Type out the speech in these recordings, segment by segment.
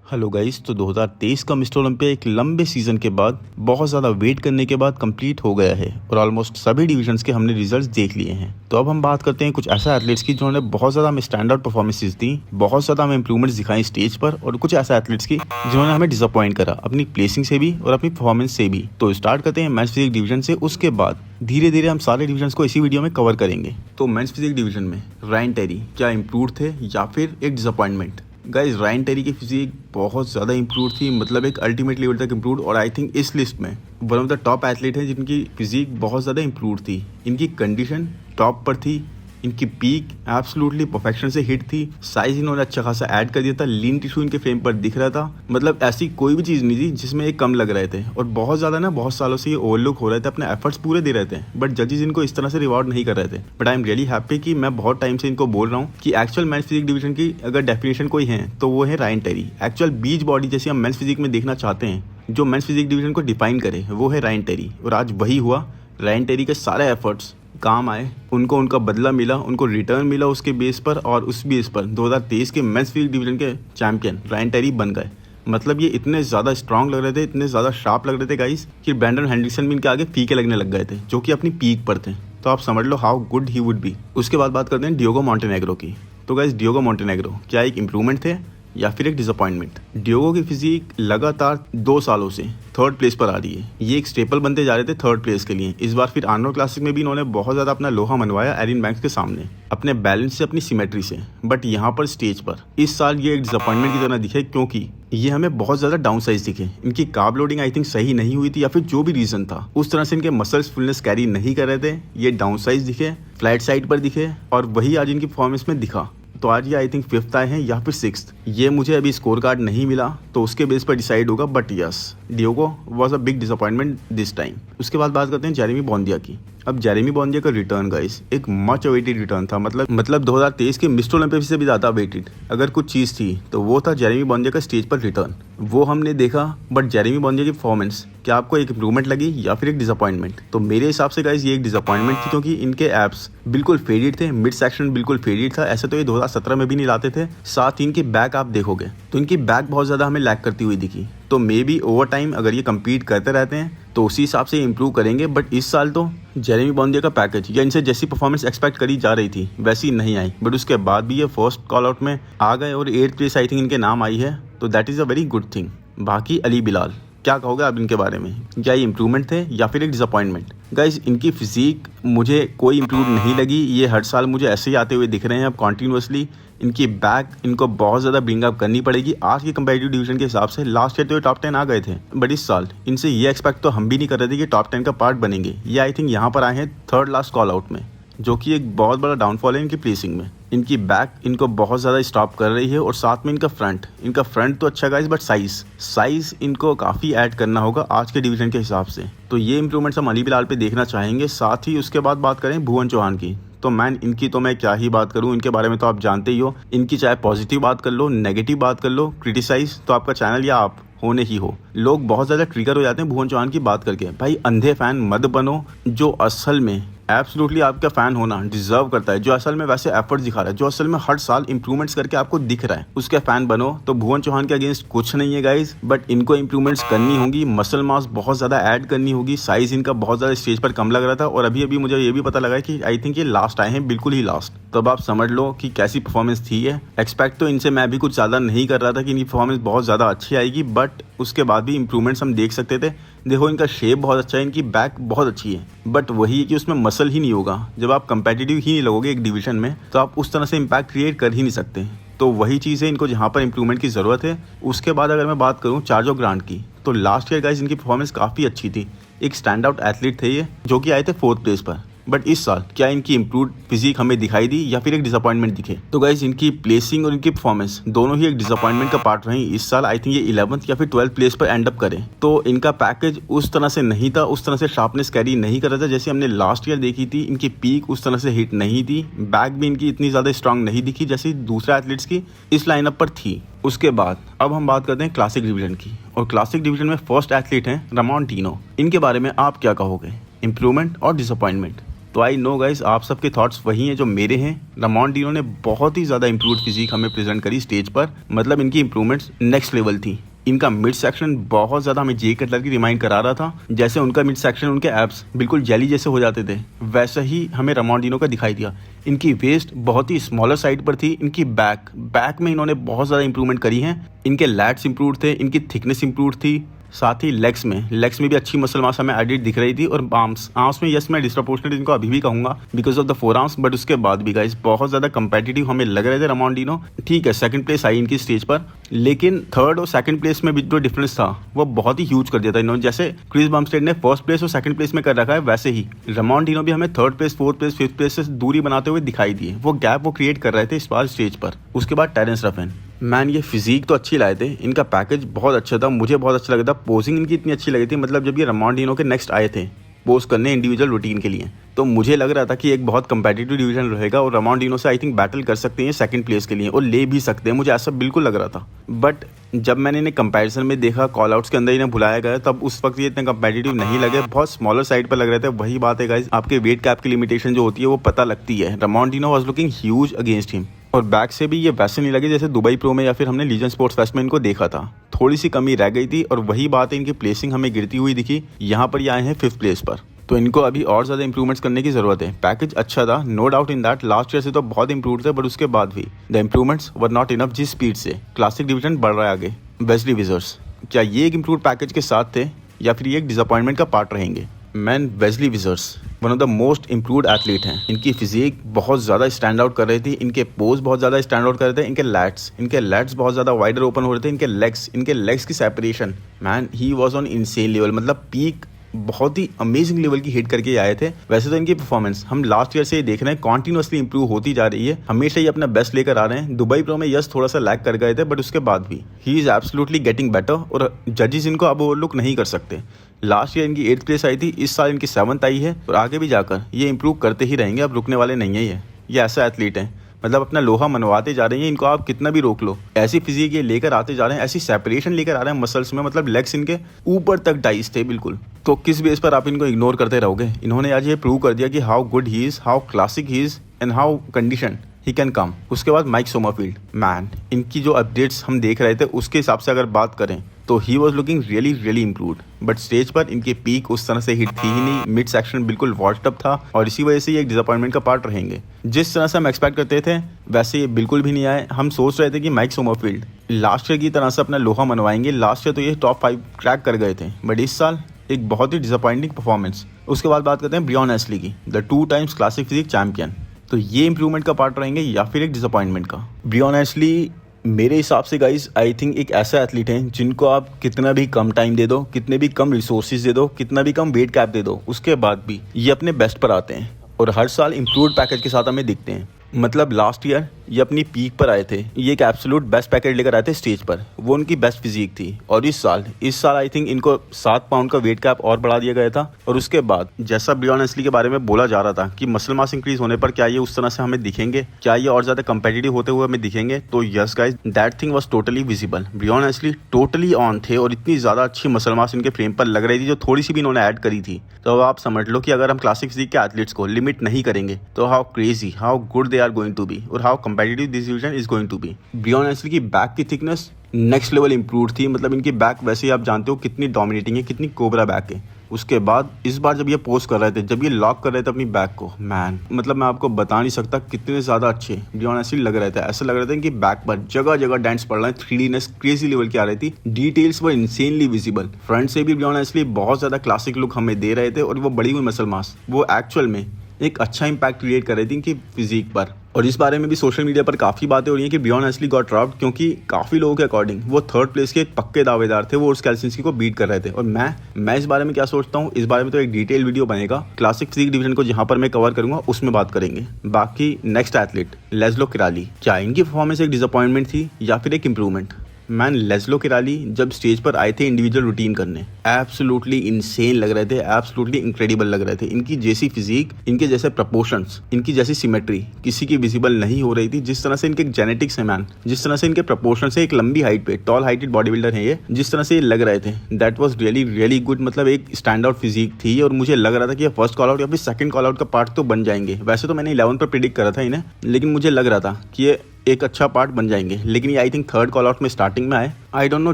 Hello guys, तो 2023 का mister Olympia एक लंबे सीजन के बाद बहुत ज़्यादा वेट करने के बाद कंप्लीट हो गया है और ऑलमोस्ट सभी डिविजन्स के हमने रिजल्ट्स देख लिए हैं। तो अब हम बात करते हैं कुछ ऐसा एथलीट्स की जिन्होंने बहुत ज़्यादा हमें स्टैंड आउट परफॉर्मेंसेस दी, बहुत ज़्यादा हमें इंप्रूवमेंट्स दिखाई स्टेज पर, और कुछ ऐसा एथलीट्स की जिन्होंने हमें डिसअपॉइंट करा अपनी प्लेसिंग से भी और अपनी परफॉर्मेंस से भी। तो स्टार्ट करते हैं मेंस फिजिक डिवीजन से, उसके बाद धीरे धीरे हम सारे डिविजन्स को इसी वीडियो में कवर करेंगे। तो मेंस फिजिक डिवीजन में रायन टेरी क्या इम्प्रूव थे या फिर एक डिसअपॉइंटमेंट? गाइज, रायन टेरी की फिजिक बहुत ज़्यादा इंप्रूव थी, मतलब एक अल्टीमेट लेवल तक इंप्रूव, और आई थिंक इस लिस्ट में one of the top athlete हैं जिनकी फिजिक बहुत ज़्यादा इंप्रूव थी। इनकी कंडीशन टॉप पर थी, इनकी पीक एब्सोल्युटली परफेक्शन से हिट थी, साइज इन्होंने अच्छा खासा ऐड कर दिया था, लीन टिश्यू इनके फ्रेम पर दिख रहा था, मतलब ऐसी कोई भी चीज़ नहीं थी जिसमें ये कम लग रहे थे। और बहुत ज़्यादा ना बहुत सालों से ये ओवरलुक हो रहे थे, अपने एफर्ट्स पूरे दे रहे थे, बट जजेस इनको इस तरह से रिवॉर्ड नहीं कर रहे थे। But I am really happy कि मैं बहुत टाइम से इनको बोल रहा हूँ कि एक्चुअल मेंस फिजिक डिवीजन की अगर डेफिनेशन कोई है तो वो है रायन टेरी। एक्चुअल बीच बॉडी जैसे हम मेंस फिजिक में देखना चाहते हैं, जो मेंस फिजिक डिवीजन को डिफाइन करे, वो है रायन टेरी। और आज वही हुआ। रायन टेरी के सारे एफर्ट्स काम आए, उनको उनका बदला मिला, उनको रिटर्न मिला उसके बेस पर, और उस बेस पर 2023 के मेंस फिजिक डिवीजन के चैंपियन रायन टेरी बन गए। मतलब ये इतने ज़्यादा स्ट्रांग लग रहे थे, इतने ज़्यादा शार्प लग रहे थे गाइस कि ब्रैंडन हेंड्रिक्सन भी इनके आगे फीके लगने लग गए थे, जो कि अपनी पीक पर थे। तो आप समझ लो how good he would be. उसके बाद बात करते हैं डियोगो मॉन्टेनेग्रो की। तो गाइस, डियोगो मॉन्टेनेग्रो क्या एक इम्प्रूवमेंट थे या फिर एक डिसअपॉइंटमेंट? डियोगो की फिजिक लगातार 2 सालों से थर्ड प्लेस पर आ रही है, ये एक स्टेपल बनते जा रहे थे थर्ड प्लेस के लिए। इस बार फिर आर्नोल्ड क्लासिक में भी इन्होंने बहुत ज़्यादा अपना लोहा मनवाया एरिन बैंक्स के सामने, अपने बैलेंस से, अपनी सिमेट्री से। बट यहाँ पर स्टेज पर इस साल ये एक डिसअपॉइंटमेंट की तरह दिखे, क्योंकि ये हमें बहुत ज़्यादा डाउन साइज दिखे। इनकी कार्ब लोडिंग आई थिंक सही नहीं हुई थी, या फिर जो भी रीज़न था उस तरह से इनके मसल्स फुलनेस कैरी नहीं कर रहे थे। ये डाउन साइज दिखे, फ्लैट साइड पर दिखे, और वही आज इनकी परफॉर्मेंस में दिखा। तो आज ये आई थिंक 5th आए हैं या फिर 6th, ये मुझे अभी स्कोर कार्ड नहीं मिला तो उसके बेस पर डिसाइड होगा। But yes, Diogo was a big disappointment this time. उसके बाद बात करते हैं जेरेमी बॉन्दिया की। अब जेरेमी बॉन्दिया का रिटर्न गाइस एक मच अवेटेड रिटर्न था, मतलब 2023 के मिस्टर ओलंपिया से भी ज़्यादा अवेटेड अगर कुछ चीज़ थी तो वो था जेरेमी बॉन्दिया का स्टेज पर रिटर्न। वो हमने देखा, बट जेरेमी बॉन्दिया की परफॉर्मेंस क्या आपको एक इंप्रूवमेंट लगी या फिर एक डिसअपॉइंटमेंट? तो मेरे हिसाब से गाइस ये एक डिसअपॉइंटमेंट थी, क्योंकि इनके एब्स बिल्कुल फेडेड थे, मिड सेक्शन बिल्कुल फेडेड था। ऐसे तो ये 2017 में भी नहीं लाते थे। साथ ही इनकी बैक आप देखोगे तो इनकी बैक बहुत ज़्यादा हमें लैग करती हुई दिखी। तो मे बी ओवर टाइम अगर ये कम्पीट करते रहते हैं तो उसी हिसाब से इम्प्रूव करेंगे। बट इस साल तो जेरेमी बॉन्दिया का पैकेज या इनसे जैसी परफॉर्मेंस एक्सपेक्ट करी जा रही थी वैसी नहीं आई, बट उसके बाद भी ये फर्स्ट कॉल आउट में आ गए और 8th प्लेस आई थिंक इनके नाम आई है, तो that is a very good thing. बाकी अली बिलाल, क्या कहोगे आप इनके बारे में? क्या ये इंप्रूवमेंट थे या फिर एक डिसअपॉइंटमेंट? गाइस, इनकी फिजिक मुझे कोई इंप्रूव नहीं लगी। ये हर साल मुझे ऐसे ही आते हुए दिख रहे हैं अब कॉन्टीन्यूसली। इनकी बैक इनको बहुत ज़्यादा ब्रिंग अप करनी पड़ेगी आज के कंपेटिटिव डिवीजन के हिसाब से। लास्ट ईयर तो ये टॉप 10 आ गए थे, बट इस साल इनसे ये एक्सपेक्ट तो हम भी नहीं कर रहे थे कि टॉप 10 का पार्ट बनेंगे। ये आई थिंक यहाँ पर आए हैं थर्ड लास्ट कॉल आउट में, जो कि एक बहुत बड़ा डाउनफॉल है इनकी प्लेसिंग में। इनकी बैक इनको बहुत ज़्यादा स्टॉप कर रही है, और साथ में इनका फ्रंट तो अच्छा गाइस, बट साइज इनको काफ़ी ऐड करना होगा आज के डिवीजन के हिसाब से। तो ये इंप्रूवमेंट्स हम अली बिलाल पे देखना चाहेंगे। साथ ही उसके बाद बात करें भुवन चौहान की, तो मैन इनकी तो मैं क्या ही बात करूं, इनके बारे में तो आप जानते ही हो। इनकी चाहे पॉजिटिव बात कर लो, नेगेटिव बात कर लो, क्रिटिसाइज तो आपका चैनल या आप होने ही हो। लोग बहुत ज़्यादा ट्रिगर हो जाते हैं भुवन चौहान की बात करके। भाई, अंधे फैन मत बनो। जो असल में एब्सोल्युटली आपका फैन होना डिजर्व करता है, जो असल में वैसे एफर्ट्स दिखा रहा है, जो असल में हर साल इंप्रूवमेंट्स करके आपको दिख रहा है, उसके फैन बनो। तो भुवन चौहान के अगेंस्ट कुछ नहीं है गाइज, बट इनको इंप्रूवमेंट्स करनी होगी, मसल मास बहुत ज़्यादा ऐड करनी होगी। साइज इनका बहुत ज़्यादा स्टेज पर कम लग रहा था, और अभी मुझे ये भी पता लगा कि आई थिंक ये लास्ट आए हैं, बिल्कुल ही लास्ट। तो अब आप समझ लो कि कैसी परफॉर्मेंस थी ये। एक्सपेक्ट तो इनसे मैं भी कुछ ज़्यादा नहीं कर रहा था कि इनकी परफॉर्मेंस बहुत ज़्यादा अच्छी आएगी, बट उसके बाद भी इंप्रूवमेंट्स हम देख सकते थे। देखो, इनका शेप बहुत अच्छा है, इनकी बैक बहुत अच्छी है, बट वही है कि उसमें मसल ही नहीं होगा। जब आप कंपेटिटिव ही नहीं लगोगे एक डिवीजन में, तो आप उस तरह से इम्पैक्ट क्रिएट कर ही नहीं सकते। तो वही चीज़ है, इनको जहाँ पर इंप्रूवमेंट की ज़रूरत है। उसके बाद अगर मैं बात करूँ चार्जो ग्रांट की, तो लास्ट ईयर गाइस इनकी परफॉर्मेंस काफ़ी अच्छी थी। एक स्टैंड आउट एथलीट थे ये, जो कि आए थे 4th प्लेस पर। बट इस साल क्या इनकी इंप्रूव्ड फिजिक हमें दिखाई दी या फिर एक डिसअपॉइंटमेंट दिखे? तो गाइस, इनकी प्लेसिंग और इनकी परफॉर्मेंस दोनों ही एक डिसअपॉइंटमेंट का पार्ट रही इस साल। आई थिंक ये 11th या फिर 12th प्लेस पर एंड अप करें। तो इनका पैकेज उस तरह से नहीं था, उस तरह से शार्पनेस कैरी नहीं कर रहा था जैसे हमने लास्ट ईयर देखी थी। इनकी पीक उस तरह से हिट नहीं थी, बैक भी इनकी इतनी ज़्यादा स्ट्रांग नहीं दिखी जैसी दूसरे एथलीट्स की इस लाइनअप पर थी। उसके बाद अब हम बात करते हैं क्लासिक डिवीजन की, और क्लासिक डिवीजन में फर्स्ट एथलीट हैं रामोन टिनो। इनके बारे में आप क्या कहोगे, इंप्रूवमेंट और डिसअपॉइंटमेंट? तो आई नो गाइस आप सबके थॉट्स वही हैं जो मेरे हैं। रामोंडिनो ने बहुत ही ज़्यादा इंप्रूव्ड फिजिक हमें प्रेजेंट करी स्टेज पर, मतलब इनकी इंप्रूवमेंट्स नेक्स्ट लेवल थी। इनका मिड सेक्शन बहुत ज़्यादा हमें जे कटलर की रिमाइंड करा रहा था। जैसे उनका मिड सेक्शन, उनके एब्स बिल्कुल जेली जैसे हो जाते थे, वैसा ही हमें रामोंडिनो का दिखाई दिया। इनकी वेस्ट बहुत ही स्मॉलर साइड पर थी। इनकी बैक में इन्होंने बहुत ज़्यादा इंप्रूवमेंट करी है। इनके लैट्स इंप्रूव थे, इनकी थिकनेस इंप्रूव थी, साथ ही लेग्स में भी अच्छी मसल मास हमें एडिट दिख रही थी। और आर्म्स में यस मैं डिस्प्रपोर्शनेट इनको अभी भी कहूंगा because of the four arms, but उसके बाद भी गाइस बहुत ज़्यादा कंपेटिटिव हमें लग रहे थे रामोंडिनो। ठीक है, सेकंड प्लेस आई इनकी स्टेज पर, लेकिन थर्ड और सेकंड प्लेस में भी जो डिफरेंस था वो बहुत ही ह्यूज कर दिया था इन्होंने। जैसे क्रिस बमस्टेड ने फर्स्ट प्लेस और सेकंड प्लेस में कर रखा है, वैसे ही रामोंडिनो भी हमें third place, fourth place, fifth place से दूरी बनाते हुए दिखाई दिए। वो गैप वो क्रिएट कर रहे थे इस बार स्टेज पर। उसके बाद टेरेंस रफेन, मैन ये फिजिक तो अच्छी लाए थे, इनका पैकेज बहुत अच्छा था, मुझे बहुत अच्छा लगा था। पोजिंग इनकी इतनी अच्छी लगी थी, मतलब जब ये रामोंडिनो के नेक्स्ट आए थे पोज करने इंडिविजुअल रूटीन के लिए, तो मुझे लग रहा था कि एक बहुत कंपेटिटिव डिवीजन रहेगा और रामोंडिनो से आई थिंक बैटल कर सकते हैं सेकंड प्लेस के लिए और ले भी सकते हैं, मुझे ऐसा बिल्कुल लग रहा था। बट जब मैंने इन्हें कंपैरिजन में देखा, कॉल आउट्स के अंदर इन्हें बुलाया गया, तब उस वक्त ये इतने कंपेटिटिव नहीं लगे, बहुत स्मॉलर साइड पर लग रहे थे। वही बात है गाइस, आपके वेट कैप की लिमिटेशन जो होती है वो पता लगती है। Ramondino was looking huge against him, और बैक से भी ये वैसे नहीं लगे जैसे दुबई प्रो में या फिर हमने लीजेंड स्पोर्ट्स फेस्ट में इनको देखा था। थोड़ी सी कमी रह गई थी और वही बात है, इनकी प्लेसिंग हमें गिरती हुई दिखी। यहाँ पर ये आए हैं 5th प्लेस पर, तो इनको अभी और ज़्यादा इंप्रूवमेंट्स करने की ज़रूरत है। पैकेज अच्छा था, no doubt in that, last year से तो बहुत इंप्रूव थे, बट उसके बाद भी the improvements were not enough. जिस स्पीड से क्लासिक डिवीजन बढ़ रहा है आगे, वेस्ली विजर्स, क्या ये एक इंप्रूव पैकेज के साथ थे या फिर ये एक डिसअपॉइंटमेंट का पार्ट रहेंगे? Man Wesley Vissers one of the most improved athlete हैं। इनकी फिजिक बहुत ज़्यादा स्टैंड आउट कर रही थी, इनके पोज बहुत ज़्यादा स्टैंड आउट कर रहे थे, इनके लैट्स बहुत ज़्यादा वाइडर ओपन हो रहे थे, इनके लेग्स की separation, man he was on insane level, मतलब पीक बहुत ही अमेजिंग लेवल की हिट करके आए थे। वैसे तो इनकी परफॉर्मेंस हम लास्ट ईयर से ही देख रहे हैं, कॉन्टिन्यूसली इंप्रूव होती जा रही है, हमेशा ही अपना बेस्ट लेकर आ रहे हैं। दुबई प्रो में यस थोड़ा सा लैग कर गए थे, बट उसके बाद भी he is absolutely getting better और जजेस इनको अब ओवरलुक नहीं कर सकते। लास्ट ईयर इनकी 8th प्लेस आई थी, इस साल इनकी 7th आई है और आगे भी जाकर ये इंप्रूव करते ही रहेंगे, अब रुकने वाले नहीं है। ये ऐसा एथलीट है, मतलब अपना लोहा मनवाते जा रहे हैं, इनको आप कितना भी रोक लो, ऐसी फिजिक ये लेकर आते जा रहे हैं, ऐसी सेपरेशन लेकर आ रहे हैं मसल्स में, मतलब लेग्स इनके ऊपर तक डाइस थे बिल्कुल। तो किस बेस पर आप इनको इग्नोर करते रहोगे? इन्होंने आज ये प्रूव कर दिया कि how good he is, how classic he is and how condition he can come. उसके बाद माइक सोमरफील्ड, मैन इनकी जो अपडेट्स हम देख रहे थे उसके हिसाब से अगर बात करें तो he was looking really improved, but stage पर इनकी पीक उस तरह से हिट थी ही नहीं। मिड सेक्शन बिल्कुल वॉच्ड अप था और इसी वजह से ये एक डिसअपॉइंटमेंट का पार्ट रहेंगे। जिस तरह से हम एक्सपेक्ट करते थे वैसे ये बिल्कुल भी नहीं आए। हम सोच रहे थे कि माइक सोमरफील्ड लास्ट ईयर की तरह से अपना लोहा मनवाएंगे, लास्ट ईयर तो ये टॉप 5 क्रैक कर गए थे, बट इस साल एक बहुत ही डिसअपॉइंटिंग परफॉर्मेंस। उसके बाद बात करते हैं ब्रियॉन एशली की, the 2 times classic physique champion, तो ये इंप्रूवमेंट का पार्ट रहेंगे या फिर एक डिसअपॉइंटमेंट का? ब्रियॉन एशली मेरे हिसाब से गाइस आई थिंक एक ऐसा एथलीट है जिनको आप कितना भी कम टाइम दे दो, कितने भी कम रिसोर्सेज दे दो, कितना भी कम वेट कैप दे दो, उसके बाद भी ये अपने बेस्ट पर आते हैं और हर साल इम्प्रूव्ड पैकेज के साथ हमें दिखते हैं। मतलब लास्ट ईयर ये अपनी पीक पर आए थे, ये एक एब्सोल्यूट बेस्ट पैकेज लेकर आए थे स्टेज पर, वो उनकी बेस्ट फिजिक थी। और इस साल आई थिंक इनको 7 पाउंड का वेट कैप और बढ़ा दिया गया था। और उसके बाद जैसा ब्रियॉन एशली के बारे में बोला जा रहा था कि मसल मास इंक्रीज होने पर क्या ये उस तरह से हमें दिखेंगे, क्या ये और ज़्यादा कंपेटिटिव होते हुए हमें दिखेंगे, तो yes guys that thing was totally visible. Breon Ansley totally on थे और इतनी ज़्यादा अच्छी मसल मास इनके फ्रेम पर लग रही थी, जो थोड़ी सी भी इन्होंने ऐड करी थी। तो अब आप समझ लो कि अगर हम क्लासिक फिजिक के एथलीट्स को लिमिट नहीं करेंगे तो how crazy, how good they are going to be और how competitive this division is going to be. Breon Ansley की बैक की थिकनेस नेक्स्ट लेवल इंप्रूव थी, मतलब इनकी बैक वैसे ही आप जानते हो कितनी डोमिनेटिंग है, कितनी कोबरा बैक है। उसके बाद इस बार जब ये पोस्ट कर रहे थे, जब ये लॉक कर रहे थे अपनी बैक को, मैन मतलब मैं आपको बता नहीं सकता कितने ज़्यादा अच्छे ब्रियॉन एशली लग रहे थे। ऐसा लग रहा था कि बैक पर जगह जगह डेंट्स पड़ रहे हैं, 3Dनेस क्रेजी लेवल की आ रही थी, डिटेल्स वो इंसेनली विजिबल। फ्रंट से भी ब्रियॉन एशली बहुत ज़्यादा क्लासिक लुक हमें दे रहे थे और वो बड़ी हुई मसल मास वो एक्चुअल में एक अच्छा इंपैक्ट क्रिएट कर रही थी इनकी फिजिक पर। और इस बारे में भी सोशल मीडिया पर काफ़ी बातें हो रही हैं कि ब्रियॉन एशली गॉट ड्रॉप्ड, क्योंकि काफ़ी लोगों के अकॉर्डिंग वो 3rd प्लेस के एक पक्के दावेदार थे, वो स्केल्सिंस्की को बीट कर रहे थे। और मैं इस बारे में क्या सोचता हूँ, इस बारे में तो एक डिटेल वीडियो बनेगा क्लासिक फिजिक डिवीजन को जहाँ पर मैं कवर करूँगा, उसमें बात करेंगे। बाकी नेक्स्ट एथलीट लेस्लो किराली, क्या इनकी परफॉर्मेंस एक डिसअपॉइंटमेंट थी या फिर एक इंप्रूवमेंट? मैन लेस्लो किराली जब स्टेज पर आए थे इंडिविजुअल रूटीन करने, एब्सोल्युटली इंसेन लग रहे थे, एब्सोल्युटली इनक्रेडिबल लग रहे थे। इनकी जैसी फिजिक, इनके जैसे प्रपोर्शंस, इनकी जैसी सिमेट्री किसी की विजिबल नहीं हो रही थी। जिस तरह से इनके जेनेटिक्स है मैन, जिस तरह से इनके प्रपोर्शंस है, एक लंबी हाइट पे टॉल हाइटेड बॉडी बिल्डर है ये, जिस तरह से ये लग रहे थे, that was really really good. मतलब एक स्टैंड आउट फिजिक थी और मुझे लग रहा था कि ये फर्स्ट कॉल आउट या फिर सेकंड कॉल आउट का पार्ट तो बन जाएंगे। वैसे तो मैंने 11 पर प्रेडिक्ट करा था इन्हें, लेकिन मुझे लग रहा था कि ये एक अच्छा पार्ट बन जाएंगे, लेकिन ये I think third call out में स्टार्टिंग में आए। आई डोंट नो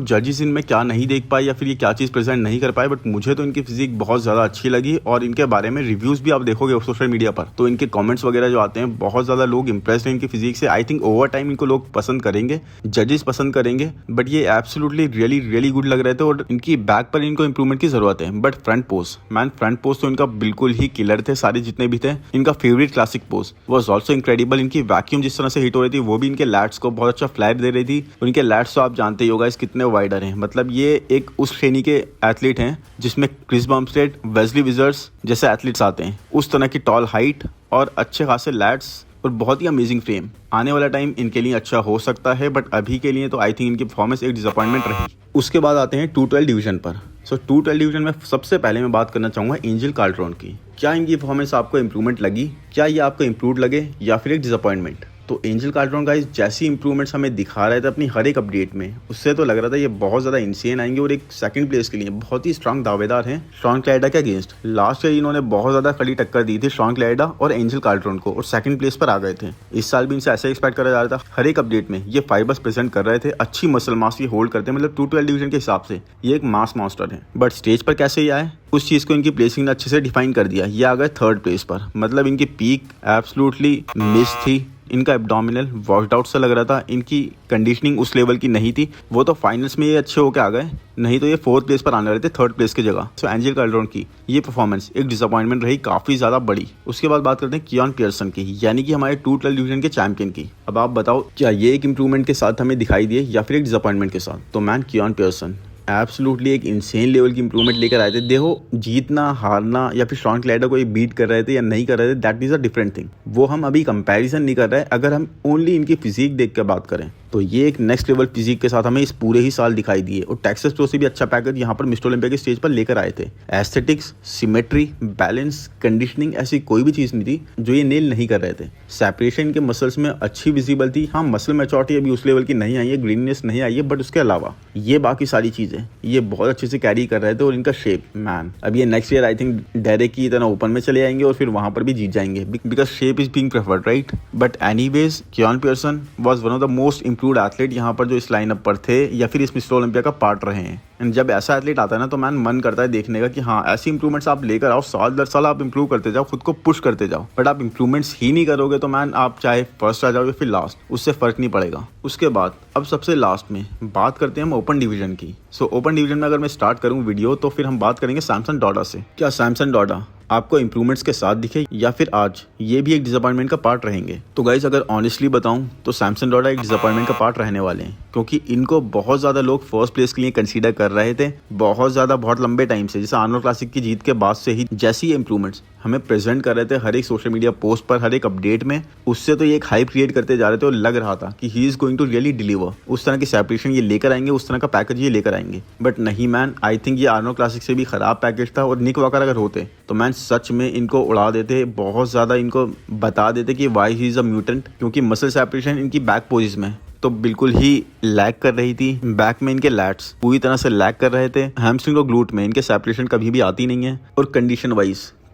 जजेस इनमें क्या नहीं देख पाए या फिर ये क्या चीज़ प्रेजेंट नहीं कर पाए, बट मुझे तो इनकी फिजिक बहुत ज़्यादा अच्छी लगी। और इनके बारे में रिव्यूज़ भी आप देखोगे सोशल मीडिया पर, तो इनके कमेंट्स वगैरह जो आते हैं, बहुत ज़्यादा लोग इंप्रेस्ड हैं इनकी फिजिक से। आई थिंक ओवर टाइम इनको लोग पसंद करेंगे, जजेस पसंद करेंगे, बट ये एब्सोल्युटली रियली रियली गुड लग रहे थे। और इनकी बैक पर इनको इंप्रूवमेंट की जरूरत है, but front pose man, front pose तो इनका बिल्कुल ही किलर थे। सारे जितने भी थे, इनका favourite classic pose was also incredible. इनकी वैक्यूम जिस तरह से हिट हो रही थी, वो भी इनके लैट्स को बहुत अच्छा फ्लैट दे रही थी। उनके लैट्स तो आप जानते ही होगा इस कितने वाइडर हैं। मतलब ये एक उस श्रेणी के एथलीट हैं जिसमें क्रिस बम्पस्टेड, वेस्ली विजर्स जैसे एथलीट्स आते हैं। उस तरह की टॉल हाइट और अच्छे खासे लैट्स और बहुत ही अमेजिंग फ्रेम। आने वाला टाइम इनके लिए अच्छा हो सकता है, बट अभी के लिए तो आई थिंक इनकी परफॉर्मेंस एक डिसअपॉइंटमेंट रही। उसके बाद आते हैं 212 डिवीजन पर। सो 212 डिवीजन में सबसे पहले मैं बात करना चाहूँगा एंजल कार्लट्रॉन की। क्या इनकी परफॉर्मेंस आपको इंप्रूवमेंट लगी? क्या ये आपको इंप्रूव लगे या फिर एक डिसअपॉइंटमेंट? तो एंजल कार्लट्रॉन गाइस जैसी इंप्रूवमेंट्स हमें दिखा रहे थे अपनी हर एक अपडेट में, उससे तो लग रहा था ये बहुत ज़्यादा इंसेन आएंगे और एक सेकंड प्लेस के लिए बहुत ही स्ट्रांग दावेदार हैं शॉन क्लाइडा के अगेंस्ट। लास्ट ईयर इन्होंने बहुत ज़्यादा कड़ी टक्कर दी थी शॉन क्लाइडा और एंजल कार्लट्रॉन को, और सेकंड प्लेस पर आ गए थे। इस साल भी इनसे ऐसे एक्सपेक्ट करा जा रहा था। हर एक अपडेट में ये फाइबर्स प्रेजेंट कर रहे थे, अच्छी मसल मास ये होल्ड करते हैं। मतलब 212 डिवीजन के हिसाब से ये एक मास मॉन्स्टर है। बट स्टेज पर कैसे ही आए, उस चीज़ को इनकी प्लेसिंग ने अच्छे से डिफाइन कर दिया। ये आ गए थर्ड प्लेस पर। मतलब इनकी पीक एब्सोल्युटली मिस थी। इनका एब्डोमिनल वॉश्ड आउट सा लग रहा था, इनकी कंडीशनिंग उस लेवल की नहीं थी। वो तो फाइनल्स में ये अच्छे होकर आ गए, नहीं तो ये फोर्थ प्लेस पर आने वाले थे थर्ड प्लेस की जगह। सो एंजल कार्लट्रॉन की ये परफॉर्मेंस एक डिसअपॉइंटमेंट रही, काफ़ी ज़्यादा बड़ी। उसके बाद बात करते हैं कियान पियर्सन की, यानी कि हमारे 212 डिवीजन के चैंपियन की। अब आप बताओ, क्या ये एक इंप्रूवमेंट के साथ हमें दिखाई दिए या फिर एक डिसअपॉइंटमेंट के साथ? तो मैन कियान पियर्सन एब्सोल्युटली एक इंसेन लेवल की इंप्रूवमेंट लेकर आए थे। देखो, जीतना हारना या फिर शॉन क्लाइडा को ये बीट कर रहे थे या नहीं कर रहे थे, that is a different thing. वो हम अभी कंपैरिजन नहीं कर रहे हैं। अगर हम ओनली इनकी फिजिक देख कर बात करें तो ये एक नेक्स्ट लेवल फिजिक के साथ हमें इस पूरे ही साल दिखाई दिए। और टेक्सास प्रो से भी अच्छा पैकेज यहाँ पर मिस्टर ओलंपिया के स्टेज पर लेकर आए थे। एस्थेटिक्स, सिमेट्री, बैलेंस, कंडीशनिंग, ऐसी कोई भी चीज़ नहीं थी जो ये नेल नहीं कर रहे थे। सेपरेशन के मसल्स में अच्छी विजिबल थी। हाँ, मसल मैच्योरिटी अभी उस लेवल की नहीं आई है, ग्रीननेस नहीं आई है, बट उसके अलावा ये बाकी सारी चीज़ें ये बहुत अच्छे से कैरी कर रहे थे। और इनका शेप मैन, अब ये next year I think direct की तरह ओपन में चले आएंगे और फिर वहाँ पर भी जीत जाएंगे, because shape is being preferred, right. But anyways Keone Pearson was one of the most improved athlete यहाँ पर जो इस लाइनअप पर थे या फिर इस मिस्टर ओलंपिया का पार्ट रहे हैं। एंड जब ऐसा एथलीट आता है ना, तो मैन मन करता है देखने का कि हाँ, ऐसी इंप्रूवमेंट्स आप लेकर आओ, साल दर साल आप इंप्रूव करते जाओ, खुद को पुश करते जाओ। बट आप इंप्रूवमेंट्स ही नहीं करोगे तो मैन आप चाहे फर्स्ट आ जाओ या फिर लास्ट, उससे फर्क नहीं पड़ेगा। उसके बाद अब सबसे लास्ट में बात करते हैं हम ओपन डिवीजन की। सो ओपन डिवीजन में अगर मैं स्टार्ट करूँ वीडियो तो फिर हम बात करेंगे सैमसन डॉडा से। क्या सैमसन डॉडा आपको इंप्रूवमेंट्स के साथ दिखे या फिर आज ये भी एक डिसअपॉइंटमेंट का पार्ट रहेंगे? तो गाइस अगर ऑनेस्टली बताऊं तो सैमसन डॉडा एक डिसअपॉइंटमेंट का पार्ट रहने वाले हैं, क्योंकि इनको बहुत ज़्यादा लोग फर्स्ट प्लेस के लिए कंसीडर कर रहे थे बहुत लंबे टाइम से। जैसे आर्नोल्ड क्लासिक की जीत के बाद से ही जैसी इंप्रूवमेंट्स हमें प्रेजेंट कर रहे थे हर एक सोशल मीडिया पोस्ट पर, हर एक अपडेट में, उससे तो ये एक हाइप क्रिएट करते जा रहे थे और लग रहा था कि he is going to really deliver. उस तरह की सेपरेशन ये लेकर आएंगे, उस तरह का पैकेज ये लेकर आएंगे। बट नहीं मैन, आई थिंक ये आर्नोल्ड क्लासिक से भी खराब पैकेज था। और निक वॉकर अगर होते तो मैन सच में इनको उड़ा देते, बहुत ज़्यादा इनको बता देते कि why he is a mutant, क्योंकि मसल सेपरेशन इनकी बैक पोजिस में तो बिल्कुल ही लैग कर रही थी। बैक में इनके लैट्स पूरी तरह से लैग कर रहे थे। हैमस्ट्रिंग और ग्लूट में इनके सेपरेशन कभी भी आती नहीं है। और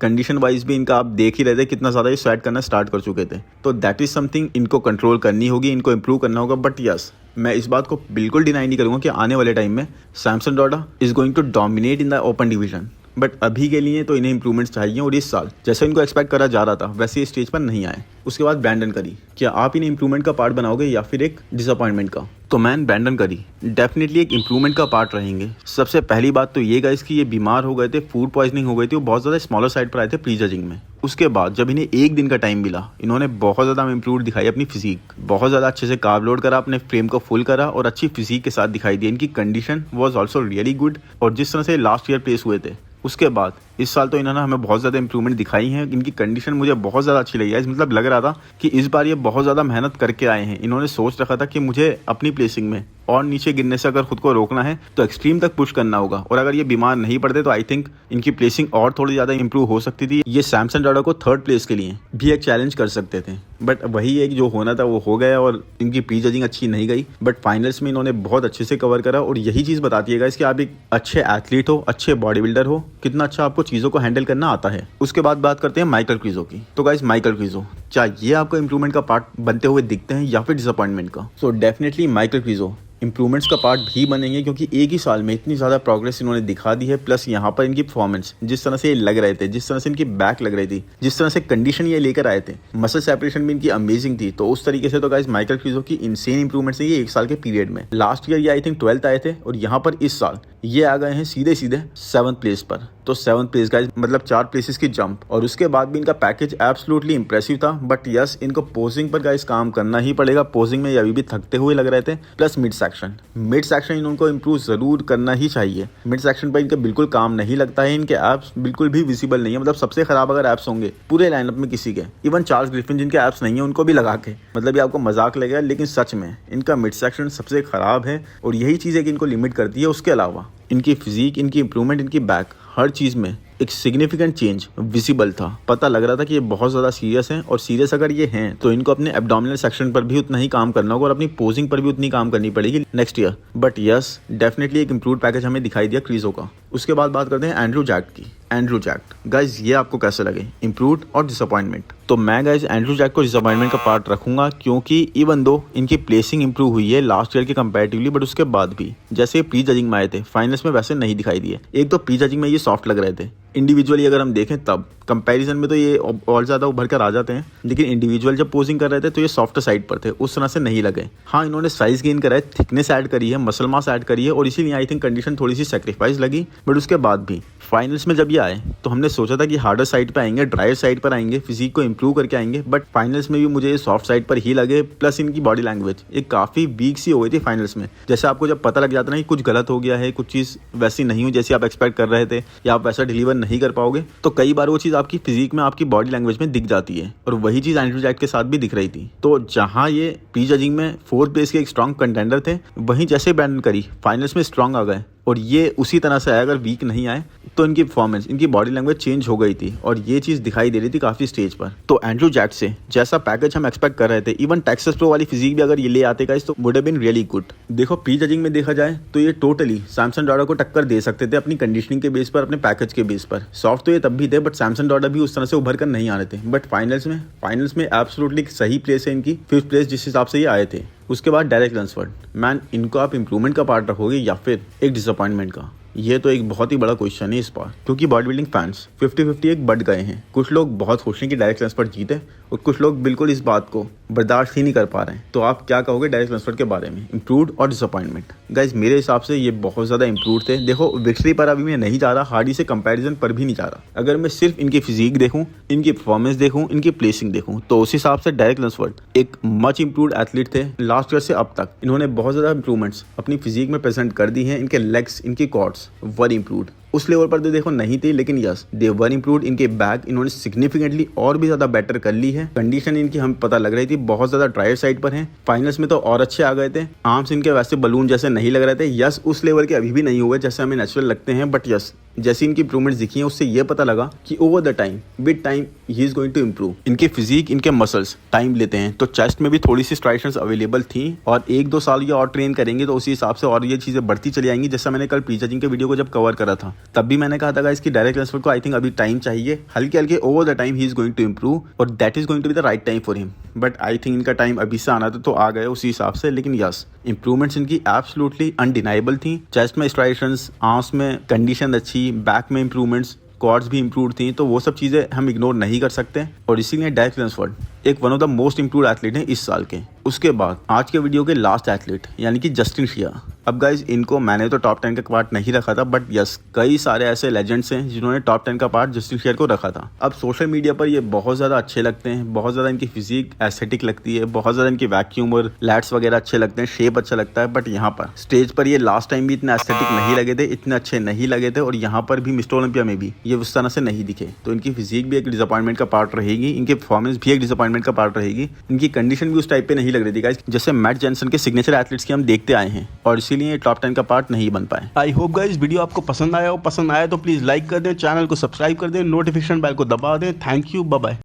कंडीशन वाइज भी इनका आप देख ही रहे थे कितना ज़्यादा ये स्वेट करना स्टार्ट कर चुके थे। तो दैट इज़ समथिंग इनको कंट्रोल करनी होगी, इनको इंप्रूव करना होगा। बट यस, मैं इस बात को बिल्कुल डिनाई नहीं करूँगा कि आने वाले टाइम में Samson Dauda is going to dominate in the open division. But अभी के लिए तो इन्हें इंप्रूवमेंट्स चाहिए, और इस साल जैसे इनको एक्सपेक्ट करा जा रहा था वैसे स्टेज पर नहीं आए। उसके बाद ब्रैंडन करी, क्या आप इन्हें इंप्रूवमेंट का पार्ट बनाओगे या फिर एक डिसअपॉइंटमेंट का? तो मैन ब्रैंडन करी डेफिनेटली एक इंप्रूवमेंट का पार्ट रहेंगे। सबसे पहली बात तो ये गाइस कि ये बीमार हो गए थे, फूड पॉइजनिंग हो गई थी, वो बहुत ज़्यादा स्मॉलर साइड पर आए थे प्री जजिंग में। उसके बाद जब इन्हें एक दिन का टाइम मिला, इन्होंने बहुत ज़्यादा इंप्रूव दिखाई अपनी फिजिक, बहुत ज़्यादा अच्छे से कार्ब लोड करा, अपने फ्रेम को फुल करा और अच्छी फिजिक के साथ दिखाई दी। इनकी condition was also really good. और जिस तरह से लास्ट ईयर प्लेस हुए थे, उसके बाद इस साल तो इन्होंने हमें बहुत ज़्यादा इंप्रूवमेंट दिखाई है। इनकी कंडीशन मुझे बहुत ज़्यादा अच्छी लगी है। मतलब लग रहा था कि इस बार ये बहुत ज़्यादा मेहनत करके आए हैं। इन्होंने सोच रखा था कि मुझे अपनी प्लेसिंग में और नीचे गिरने से अगर खुद को रोकना है तो एक्सट्रीम तक पुश करना होगा, और अगर ये बीमार नहीं पड़ते तो आई थिंक इनकी प्लेसिंग और थोड़ी ज़्यादा इंप्रूव हो सकती थी। ये सैमसन डॉडा को थर्ड प्लेस के लिए भी एक चैलेंज कर सकते थे, बट वही एक जो होना था वो हो गया और इनकी प्री जजिंग अच्छी नहीं गई। बट फाइनल्स में इन्होंने बहुत अच्छे से कवर करा, और यही चीज़ बताती है गाइस कि आप एक अच्छे एथलीट हो, अच्छे बॉडी बिल्डर हो, कितना अच्छा आपको चीज़ों को हैंडल करना आता है। उसके बाद बात करते हैं माइकल क्रीजो की। तो गाइस माइकल क्रीजो, क्या ये आपको इंप्रूवमेंट का पार्ट बनते हुए दिखते हैं या फिर डिसअपॉइंटमेंट का? सो डेफिनेटली माइकल क्रीजो इंप्रूवमेंट्स का पार्ट भी बनेंगे, क्योंकि एक ही साल में इतनी ज़्यादा प्रोग्रेस इन्होंने दिखा दी है। प्लस यहाँ पर इनकी परफॉर्मेंस, जिस तरह से ये लग रहे थे, जिस तरह से इनकी बैक लग रही थी, जिस तरह से कंडीशन ये लेकर आए थे, मसल सेपरेशन भी इनकी अमेजिंग थी। तो उस तरीके से तो गाइस माइकल क्रीजो की इंसेन इंप्रूवमेंट्स है ये एक साल के पीरियड में। लास्ट ईयर ये आई थिंक 12th आए थे, और यहाँ पर इस साल ये आ गए हैं सीधे 7th प्लेस पर। तो 7th प्लेस गाइस मतलब 4 प्लेसेस की जंप, और उसके बाद भी इनका पैकेज एब्सोल्युटली इंप्रेसिव था। बट यस, इनको पोजिंग पर गाइस काम करना ही पड़ेगा। पोजिंग में ये अभी भी थकते हुए लग रहे थे। प्लस मिड सेक्शन इनको इंप्रूव जरूर करना ही चाहिए। मिड सेक्शन पर इनके बिल्कुल काम नहीं लगता है, इनके एप्स बिल्कुल भी विजिबल नहीं है। मतलब सबसे खराब अगर एप्स होंगे पूरे लाइनअप में किसी के, इवन चार्ल्स ग्रिफिन जिनके एप्स नहीं है उनको भी लगा के, मतलब ये आपको मजाक लगेगा, लेकिन सच में इनका मिड सेक्शन सबसे खराब है, और यही चीज़ है कि इनको लिमिट करती है। उसके अलावा इनकी फिजिक, इनकी इंप्रूवमेंट, इनकी बैक, हर चीज़ में एक सिग्निफिकेंट चेंज विजिबल था। पता लग रहा था कि ये बहुत ज़्यादा सीरियस हैं, और सीरियस अगर ये हैं तो इनको अपने एब्डोमिनल सेक्शन पर भी उतना ही काम करना होगा, और अपनी पोजिंग पर भी उतनी काम करनी पड़ेगी next year. But yes, definitely एक इम्प्रूव पैकेज हमें दिखाई दिया क्रीजो का। उसके बाद बात करते हैं एंड्रू जैक्ट की। एंड्रू जैक्ट गाइज, ये आपको कैसे लगे, इम्प्रूव्ड और डिसअपॉइंटमेंट? तो मैं गाइज एंड्रू जैक्ट को डिसअपॉइंटमेंट का पार्ट रखूंगा, क्योंकि इवन दो इनकी प्लेसिंग इंप्रूव हुई है लास्ट ईयर के कंपैरेटिवली, बट उसके बाद भी जैसे प्री जजिंग में आए थे, फाइनल्स में वैसे नहीं दिखाई दिए। एक तो प्री जजिंग में ये सॉफ्ट लग रहे थे, इंडिविजुअली अगर हम देखें तब कंपैरिजन में तो ये और ज़्यादा उभर कर आ जाते हैं, लेकिन इंडिविजुअल जब पोजिंग कर रहे थे तो ये सॉफ्ट साइड पर थे, उस तरह से नहीं लगे। हाँ, इन्होंने साइज गेन करा है, थिकनेस ऐड करी है, मसल मास ऐड करी है, और इसीलिए आई थिंक कंडीशन थोड़ी सी सेक्रीफाइस लगी। बट उसके बाद भी फाइनल्स में जब ये आए तो हमने सोचा था कि हार्डर साइड पर आएंगे, ड्रायर साइड पर आएंगे, फिजिक को इंप्रूव करके आएंगे, बट फाइनल्स में भी मुझे सॉफ्ट साइड पर ही लगे। प्लस इनकी बॉडी लैंग्वेज एक काफ़ी वीक सी हो गई थी फाइनल्स में। जैसे आपको जब पता लग जाता ना कि कुछ गलत हो गया है, कुछ चीज़ वैसी नहीं हुई जैसी आप एक्सपेक्ट कर रहे थे, या आप वैसा डिलीवर नहीं कर पाओगे, तो कई बार वो चीज़ आपकी फिजिक में, आपकी बॉडी लैंग्वेज में दिख जाती है। और वही चीज़ एंड्रू जैक्ट के साथ भी दिख रही थी। तो जहाँ ये प्री जजिंग में 4th प्लेस के एक स्ट्रॉन्ग कंटेंडर थे, वहीं जैसे बैन करी फाइनल्स में स्ट्रॉन्ग आ गए, और ये उसी तरह से आए। अगर वीक नहीं आए तो इनकी परफॉर्मेंस, इनकी बॉडी लैंग्वेज चेंज हो गई थी, और ये चीज़ दिखाई दे रही थी काफ़ी स्टेज पर। तो एंड्रू जैक्ट से जैसा पैकेज हम एक्सपेक्ट कर रहे थे, इवन टेक्सास प्रो वाली फिजिक भी अगर ये ले आते गाइस तो would have been really good. देखो प्री जजिंग में देखा जाए तो ये टोटली सैमसन डॉडा को टक्कर दे सकते थे अपनी कंडीशनिंग के बेस पर, अपने पैकेज के बेस पर। सॉफ्ट तो ये तब भी थे, बट सैमसन डॉडा भी उस तरह से उभर कर नहीं आ रहे थे। बट फाइनल्स में एब्सोल्युटली सही प्लेस है इनकी, 5th प्लेस जिस हिसाब से ये आए थे। उसके बाद डेरेक लंसफोर्ड, मैन, इनको आप इंप्रूवमेंट का पार्ट रखोगे या फिर एक डिसअपॉइंटमेंट का? ये तो एक बहुत ही बड़ा क्वेश्चन है इस बार, क्योंकि बॉडी बिल्डिंग फैंस 50-50 एक बढ़ गए हैं। कुछ लोग बहुत खुश हैं कि डेरेक लंसफोर्ड जीते, और कुछ लोग बिल्कुल इस बात को बर्दाश्त ही नहीं कर पा रहे हैं। तो आप क्या कहोगे डेरेक लंसफोर्ड के बारे में, इम्प्रूव्ड और डिसअपॉइंटमेंट? गाइज मेरे हिसाब से ये बहुत ज़्यादा इंप्रूव थे। देखो विक्ट्री पर अभी मैं नहीं जा रहा, हार्डी से कंपैरिजन पर भी नहीं जा रहा। अगर मैं सिर्फ इनकी फिजिक देखूँ, इनकी परफॉर्मेंस देखूँ, इनकी प्लेसिंग देखूँ, तो उस हिसाब से डेरेक लंसफोर्ड एक मच इंप्रूव्ड एथलीट थे। लास्ट ईयर से अब तक इन्होंने बहुत ज़्यादा इंप्रूवमेंट्स अपनी फिजिक में प्रेजेंट कर दी हैं। इनके लेग्स, इनकी क्वाड्स वर इंप्रूव्ड। उस लेवल पर तो देखो नहीं थी, लेकिन यस दे वर इंप्रूव्ड। इनके बैक इन्होंने सिग्निफिकेंटली और भी ज्यादा बेटर कर ली है। कंडीशन इनकी हमें पता लग रही थी बहुत ज्यादा ड्रायर साइड पर है। फाइनल्स में तो और अच्छे आ गए थे। आर्म्स इनके वैसे बलून जैसे नहीं लग रहे थे। यस उस लेवल के अभी भी नहीं हुए जैसे हमें नेचुरल लगते हैं, बट यस जैसी इनकी इंप्रूवमेंट्स दिखी है उससे ये पता लगा कि over the time, with time he is going to improve. इनके फिजिक, इनके मसल्स टाइम लेते हैं, तो चेस्ट में भी थोड़ी सी स्ट्राइशंस अवेलेबल थी, और 1-2 साल ये और ट्रेन करेंगे तो उसी हिसाब से और ये चीजें बढ़ती चली आएंगी। जैसा मैंने कल प्री जजिंग के वीडियो को जब कवर करा था तब भी मैंने कहा था इसकी डेरेक लंसफोर्ड को आई थिंक अभी टाइम चाहिए, हल्के हल्के over the time he is going to improve, और that is going to be the right time for him. But I think इनका टाइम अभी से आना था तो आ गए उसी हिसाब से। लेकिन यस इंप्रूवमेंट्स इनकी एब्सोल्युटली अनडिनाइबल थी। चेस्ट में स्ट्राइशंस, आर्म्स में कंडीशन अच्छी, बैक में इंप्रूवमेंट्स, क्वाड्स भी इंप्रूव थी, तो वो सब चीज़ें हम इग्नोर नहीं कर सकते। और इसीलिए डेरेक लंसफोर्ड एक one of the most improved athlete हैं इस साल के। उसके बाद आज के वीडियो के लास्ट एथलीट यानी कि जस्टिन शिया। अब गाइज इनको मैंने तो टॉप 10 का पार्ट नहीं रखा था, बट यस कई सारे ऐसे लेजेंड्स हैं जिन्होंने टॉप 10 का पार्ट जस्टिन शिया को रखा था। अब सोशल मीडिया पर ये बहुत ज़्यादा अच्छे लगते हैं, बहुत ज़्यादा इनकी फिजिक एस्थेटिक लगती है, बहुत ज़्यादा इनकी वैक्यूम और लैट्स वगैरह अच्छे लगते हैं, शेप अच्छा लगता है। बट यहाँ पर स्टेज पर ये लास्ट टाइम भी इतने एस्थेटिक नहीं लगे थे, इतने अच्छे नहीं लगे थे, और यहाँ पर भी मिस्टर ओलंपिया में भी ये उस तरह से नहीं दिखे। तो इनकी फिजिक भी एक डिसअपॉइंटमेंट का पार्ट रहेगी, इनकी परफॉर्मेंस भी एक डिसअपॉइंटमेंट डिसअपॉइंटमेंट का पार्ट रहेगी। इनकी कंडीशन भी उस टाइप पे नहीं लग रही थी गाइस जैसे मैट जेनसन के सिग्नेचर एथलीट्स की हम देखते आए हैं, और इसीलिए टॉप 10 का पार्ट नहीं बन पाए। आई होप गाइस वीडियो आपको पसंद आया हो। पसंद आया तो प्लीज लाइक कर दें, चैनल को सब्सक्राइब कर दें, नोटिफिकेशन बेल को दबा दें। Thank you, bye bye.